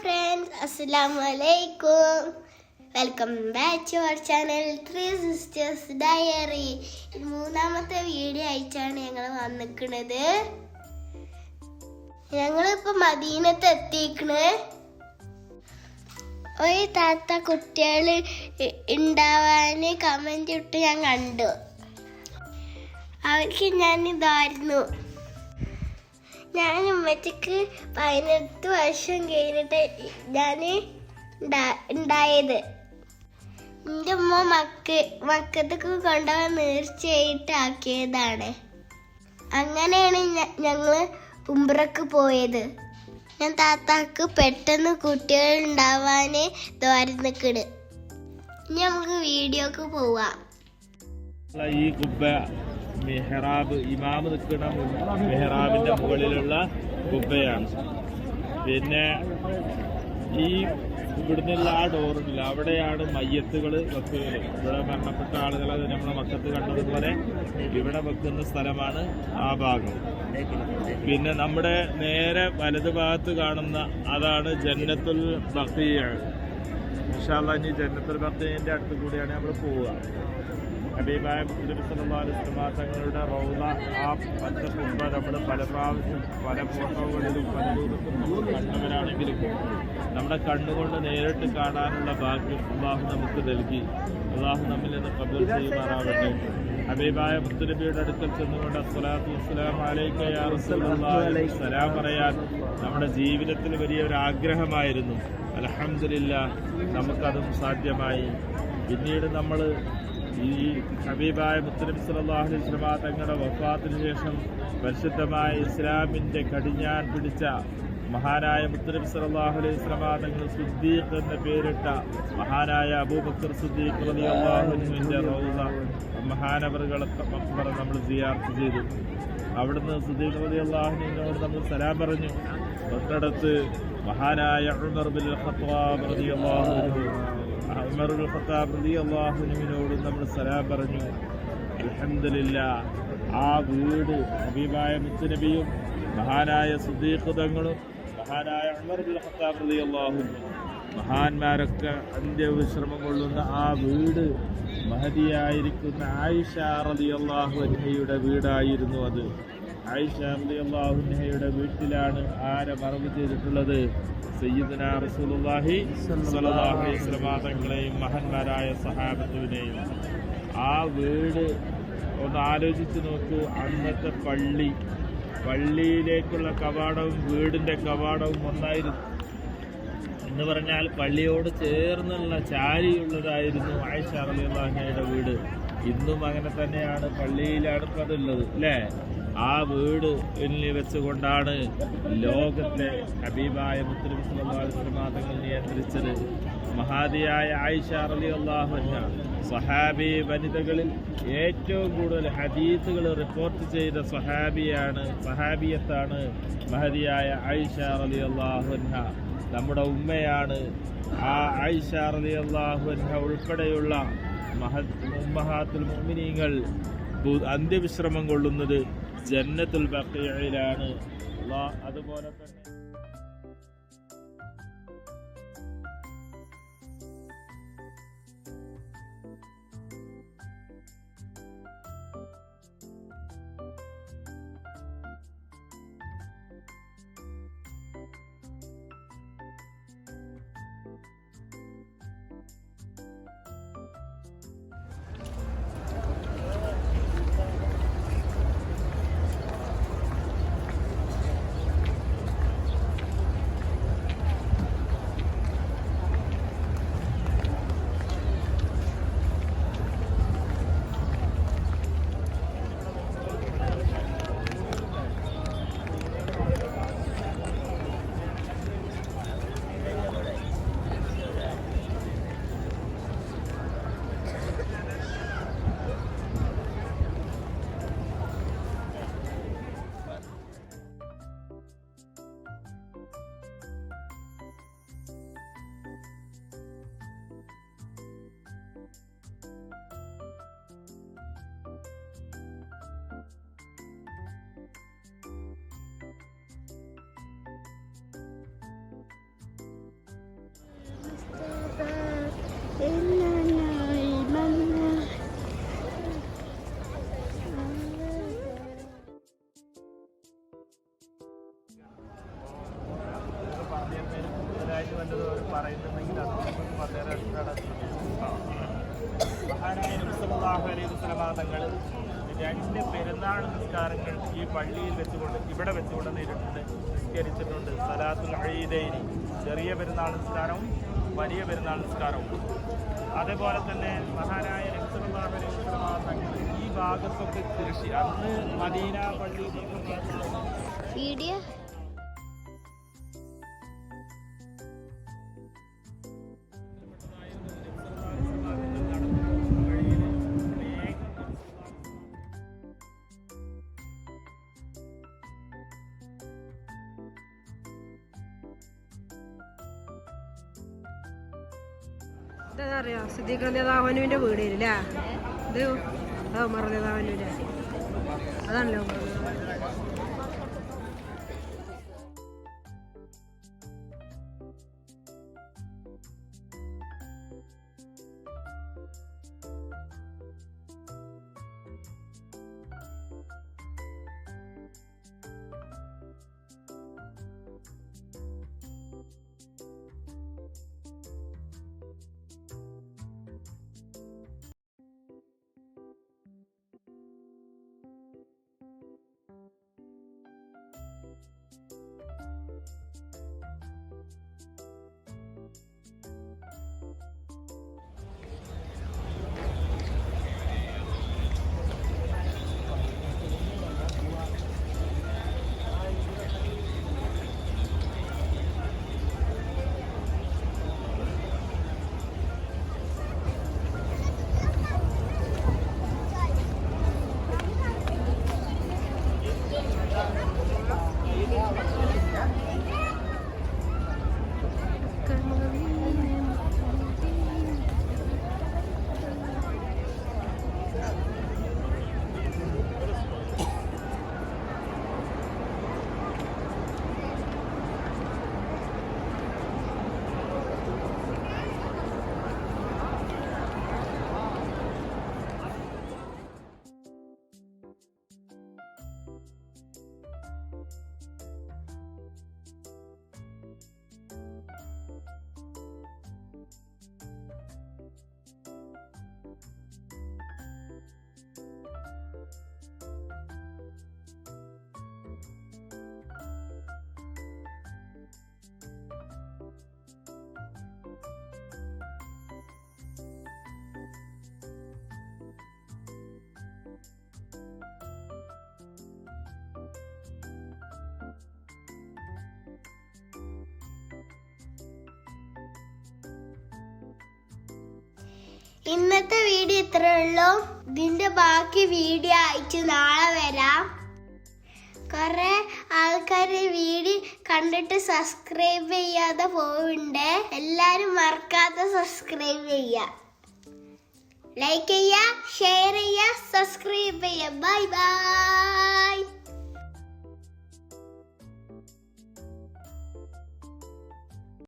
Friends, അസ്സലാമു അലൈക്കും. Welcome back to our channel 3 sisters diary. മൂന്നാമത്തെ വീഡിയോ ആയിട്ടാണ് ഞങ്ങൾ വന്നിരിക്കുന്നത്. ഞങ്ങളിപ്പോൾ മദീനത്ത് എത്തിക്കണ്. ഒരു താത്ത കുട്ടികൾ ഉണ്ടാവാൻ കമന്റ് ഇട്ട് ഞാൻ കണ്ടു. അവർക്ക് ഞാൻ ഇതായിരുന്നു. ഞാൻ ഉമ്മച്ചക്ക് 18 വർഷം കഴിഞ്ഞിട്ട് ഞാൻ ഉണ്ടായത്. എൻ്റെ ഉമ്മ മക്കത്തേക്ക് കൊണ്ടുപോകാൻ നേർച്ചയായിട്ട് ആക്കിയതാണ്. അങ്ങനെയാണ് ഞങ്ങൾ ഉംറക്ക് പോയത്. ഞാൻ താത്താക്ക് പെട്ടെന്ന് കുട്ടികൾ ഉണ്ടാവാൻ നിൽക്കണ്. ഇനി നമുക്ക് വീഡിയോക്ക് പോവാം. ഈ കുബ്ബ മെഹ്റാബ്, ഇമാമ് നിൽക്കുന്ന മെഹ്റാബിന്റെ മുകളിലുള്ള കുബ്ബയാണ്. പിന്നെ ഈ ഇവിടുന്നുള്ള ആ ഡോറില്ല, അവിടെയാണ് മയ്യത്തുകൾ വെക്കുക. ഇവിടെ മരണപ്പെട്ട ആളുകൾ നമ്മളെ മക്കത്ത് കണ്ടതുപോലെ ഇവിടെ വെക്കുന്ന സ്ഥലമാണ് ആ ഭാഗം. പിന്നെ നമ്മുടെ നേരെ വലതു ഭാഗത്ത് കാണുന്ന അതാണ് ജന്നത്തുൽ ബഖീഅ. ഇൻഷാ അല്ലാഹ് ഇനി ജന്നത്തുൽ ബഖീഅന്റെ അടുത്ത് കൂടിയാണ് നമ്മൾ പോവുക. ഹബീബായ മുഹമ്മദ് സല്ലല്ലാഹു അലൈഹി വസല്ലം തങ്ങളുടെ റൗള, ആ പച്ച കുബ്ബ നമ്മൾ പല പ്രാവശ്യം പല ഫോട്ടോകളിലും പല രൂപത്തിലും നമ്മൾ കണ്ടവരാണെങ്കിലും നമ്മുടെ കണ്ണുകൊണ്ട് നേരിട്ട് കാണാനുള്ള ഭാഗ്യം അല്ലാഹു നമുക്ക് നൽകി. അല്ലാഹു നമ്മിൽ നിന്ന് ഖബൂൽ ചെയ്യുമാറാവട്ടെ. ഹബീബായ മുത്തുനബിയുടെ അടുക്കൽ ചെന്നുകൊണ്ട് അസ്സലാത്തു വസ്സലാമു അലൈക യാ റസൂലല്ലാഹ് സലാം പറയാൻ നമ്മുടെ ജീവിതത്തിൽ വലിയൊരു ആഗ്രഹമായിരുന്നു. അൽഹംദുലില്ലാഹ് നമുക്കതും സാധ്യമായി. പിന്നീട് നമ്മൾ ഈ ഹബീബായ മുത്തുനബി സല്ലല്ലാഹു അലൈഹി വസല്ലം തങ്ങളുടെ വഫാത്തിന് ശേഷം പരിശുദ്ധമായ ഇസ്ലാമിൻ്റെ കടിഞ്ഞാൻ പിടിച്ച മഹാനായ മുത്തുനബി സല്ലല്ലാഹു അലൈഹി വസല്ലം തങ്ങൾ സിദ്ദീഖ് എന്ന പേരിട്ട മഹാനായ അബൂബക്കർ സിദ്ദീഖ് റളിയല്ലാഹു അൻഹുവിൻ്റെ റൗള മഹാനവറുകളെ മഖ്ബറ നമ്മൾ സിയാറത്ത് ചെയ്തു. അവിടുന്ന് സിദ്ദീഖ് റളിയല്ലാഹു അൻഹുവിനോട് നമ്മൾ സലാം പറഞ്ഞു. തൊട്ടടുത്ത് മഹാനായ ഉമർ ബിൻ ഖത്താബ് റളിയല്ലാഹു അൻഹു ഉമറുൽ ഖത്താബ് റളിയല്ലാഹു അൻഹുവിനോട് നമ്മൾ സലാം പറഞ്ഞു. അൽഹംദുലില്ലാഹ് ആ വീട് ഹബീബായ മുത്തുനബിയും മഹാനായ സിദ്ദീഖ് തങ്ങളും മഹാനായ ഉമർ ബിൻ ഖത്താബ് റളിയല്ലാഹു അൻഹു മഹാന്മാരൊക്കെ അന്ത്യവിശ്രമം കൊള്ളുന്ന ആ വീട് മഹദിയായിരിക്കുന്ന ആയിഷ റളിയല്ലാഹു അൻഹയുടെ വീടായിരുന്നു. അത് ആയിഷ റളിയല്ലാഹു അൻഹയുടെ വീട്ടിലാണ് ആരെ മറവ് ചെയ്തിട്ടുള്ളത്? സയ്യിദുനാ റസൂലുള്ളാഹി സ്വല്ലല്ലാഹു അലൈഹി വസല്ലം തങ്ങളെയും മഹാന്മാരായ സഹാബത്തിനെയും. ആ വീട് ഒന്ന് ആലോചിച്ച് നോക്കൂ. അന്നത്തെ പള്ളിയിലേക്കുള്ള കവാടവും വീടിൻ്റെ കവാടവും ഒന്നായിരുന്നു. എന്ന് പറഞ്ഞാൽ പള്ളിയോട് ചേർന്നുള്ള ചാരിയുള്ളതായിരുന്നു ആയിഷ റളിയല്ലാഹു അൻഹയുടെ വീട്. ഇന്നും അങ്ങനെ തന്നെയാണ്, പള്ളിയിലാണ് അതുള്ളത് അല്ലേ? ആ വീട് വെച്ചുകൊണ്ടാണ് ലോകത്തെ ഹബീബായ മുത്തുനബി സല്ലല്ലാഹു അലൈഹി വസല്ലം തങ്ങൾ നിയന്ത്രിച്ചത്. മഹാദിയായ ആയിഷ റളിയല്ലാഹു അൻഹ സ്വഹാബി വനിതകളിൽ ഏറ്റവും കൂടുതൽ ഹദീസുകൾ റിപ്പോർട്ട് ചെയ്ത സ്വഹാബിയത്താണ് മഹദിയായ ആയിഷ റളിയല്ലാഹു അൻഹ. നമ്മുടെ ഉമ്മയാണ്. ആ ആയിഷ റളിയല്ലാഹു അൻഹ ഉൾപ്പെടെയുള്ള ഉമ്മഹാത്തുൽ മുഅ്മിനീങ്ങൾ അന്ത്യവിശ്രമം കൊള്ളുന്നത് ജന്നത്തുൽ ബഖീഅയിലാണ്. അതുപോലെ തന്നെ വല്ലതും അവർ പറയുന്നുണ്ടെങ്കിൽ അത് നമുക്ക് വളരെ മഹാനായ നബി സല്ലല്ലാഹു അലൈഹി വസല്ലം തങ്ങൾ 2 പെരുന്നാൾ നിസ്കാരങ്ങൾ ഈ പള്ളിയിൽ വെച്ചുകൊണ്ട് ഇവിടെ വെച്ചുകൊണ്ട് നിസ്കരിച്ചിട്ടുണ്ട്. സലാത്തുൽ ഈദൈനി, ചെറിയ പെരുന്നാൾ നിസ്കാരവും വലിയ പെരുന്നാൾ നിസ്കാരവും. അതേപോലെ തന്നെ മഹാനായ നബി സല്ലല്ലാഹു അലൈഹി വസല്ലം തങ്ങൾ ഈ ഭാഗത്തൊക്കെ കൃഷി അന്ന് മദീന പള്ളിയിലേക്കൊക്കെ വീഡിയോ ഇതെന്താ അറിയാ സിദ്ദീഖ് റളിയല്ലാഹുവിന്റെ വീട് ഇല്ലേ? ഇത് ഉമർ റളിയല്ലാഹുവിന്റെ അതാണല്ലോ ഉമർ റളിയല്ലാഹു. ഇന്നത്തെ വീഡിയോ ഇത്രേ ഉള്ളൂ. ഇതിന്റെ ബാക്കി വീഡിയോ അയച്ച് നാളെ വരാം. കുറെ ആൾക്കാര് വീഡിയോ കണ്ടിട്ട് സബ്സ്ക്രൈബ് ചെയ്യാതെ പോവുണ്ട്. എല്ലാരും മറക്കാതെ സബ്സ്ക്രൈബ് ചെയ്യുക, ലൈക്ക് ചെയ്യുക, ഷെയർ ചെയ്യുക, സബ്സ്ക്രൈബ് ചെയ്യുക. Bye bye.